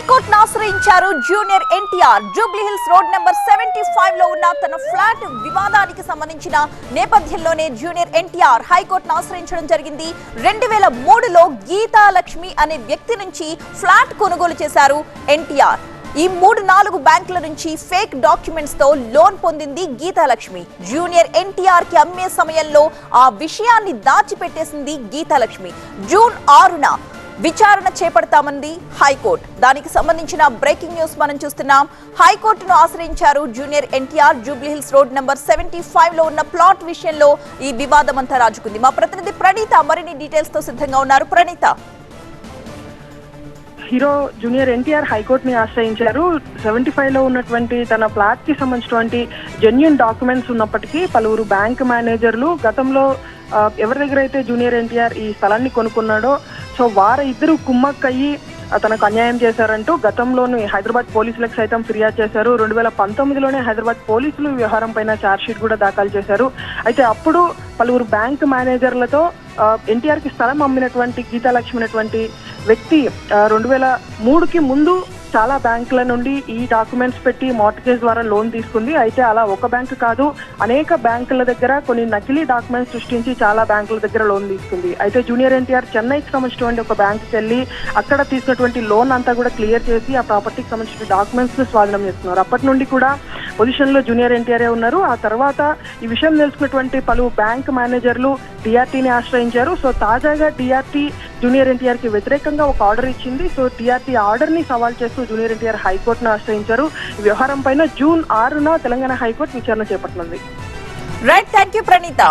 హైకోర్టును ఆశ్రయించారు junior NTR. Jubilee hills road number 75 లో ఉన్న తన ఫ్లాట్ వివాదానికి సంబంధించిన నేపథ్యంలోనే జూనియర్ ఎన్టీఆర్ హైకోర్టును ఆశ్రయించడం జరిగింది. 2003లో గీతాలక్ష్మి అనే వ్యక్తి నుంచి ఫ్లాట్ కొనుగోలు చేశారు ఎన్టీఆర్. ఈ 3-4 బ్యాంకుల నుంచి ఫేక్ డాక్యుమెంట్స్ తో లోన్ పొందింది గీతాలక్ష్మి. జూనియర్ ఎన్టీఆర్ కి అమ్మే సమయంలో ఆ విషయాన్ని దాచిపెట్టేసింది గీతాలక్ష్మి. జూన్ 6న విచారణ చేపడతామంది హైకోర్టు. దానికి సంబంధించిన బ్రేకింగ్ న్యూస్ మనం చూస్తున్నాం. హైకోర్టును ఆశ్రయించారు junior NTR. Jubilee hills road number 75 లో ఉన్న ప్లాట్ విషయంలో ఈ వివాదం అంతా రాజుకుంది. మా ప్రతినిధి ప్రణీత మరిన్ని డీటెయిల్స్ తో సిద్ధంగా ఉన్నారు. ప్రణీత, హీరో జూనియర్ ఎన్టీఆర్ హైకోర్టుని ఆశ్రయించారు. 75 లో ఉన్నటువంటి తన ఫ్లాట్ కి సంబంధించినటువంటి జెన్యూన్ డాక్యుమెంట్స్ ఉన్నప్పటికీ పలువురు బ్యాంక్ మేనేజర్లు గతంలో ఎవరి దగ్గర అయితే జూనియర్ ఎన్టీఆర్ ఈ స్థలాన్ని కొనుక్కున్నాడో సో వారిద్దరూ కుమ్మక్కయ్యి తనకు అన్యాయం చేశారంటూ గతంలోని హైదరాబాద్ పోలీసులకు సైతం ఫిర్యాదు చేశారు. 2019లోనే హైదరాబాద్ పోలీసులు వ్యవహారం పైన ఛార్జ్షీట్ కూడా దాఖలు చేశారు. అయితే అప్పుడు పలువురు బ్యాంక్ మేనేజర్లతో ఎన్టీఆర్ కి స్థలం అమ్మినటువంటి గీతాలక్ష్మి అనేటువంటి వ్యక్తి 2003కి ముందు చాలా బ్యాంకుల నుండి ఈ డాక్యుమెంట్స్ పెట్టి మార్ట్గేజ్ ద్వారా లోన్ తీసుకుంది. అయితే అలా ఒక బ్యాంకు కాదు, అనేక బ్యాంకుల దగ్గర కొన్ని నకిలీ డాక్యుమెంట్స్ సృష్టించి చాలా బ్యాంకుల దగ్గర లోన్ తీసుకుంది. అయితే జూనియర్ ఎన్టీఆర్ చెన్నైకి సంబంధించినటువంటి ఒక బ్యాంకుకి వెళ్ళి అక్కడ తీసుకున్నటువంటి లోన్ అంతా కూడా క్లియర్ చేసి ఆ ప్రాపర్టీకి సంబంధించిన డాక్యుమెంట్స్ ను స్వాధీనం చేస్తున్నారు. అప్పటి నుండి కూడా పొజిషన్ లో జూనియర్ ఎన్టీఆర్ ఉన్నారు. ఆ తర్వాత ఈ విషయం తెలుసుకున్నటువంటి పలు బ్యాంక్ మేనేజర్లు డిఆర్టీని ఆశ్రయించారు. సో తాజాగా డిఆర్టీ జూనియర్ ఎన్టీఆర్ కి వ్యతిరేకంగా ఒక ఆర్డర్ ఇచ్చింది. సో డిఆర్టీ ఆర్డర్ ని సవాల్ చేస్తూ జూనియర్ ఎన్టీఆర్ హైకోర్టును ఆశ్రయించారు. ఈ వ్యవహారం పైన జూన్ 6న తెలంగాణ హైకోర్టు విచారణ చేపట్టనుంది. Right, thank you Praneetha.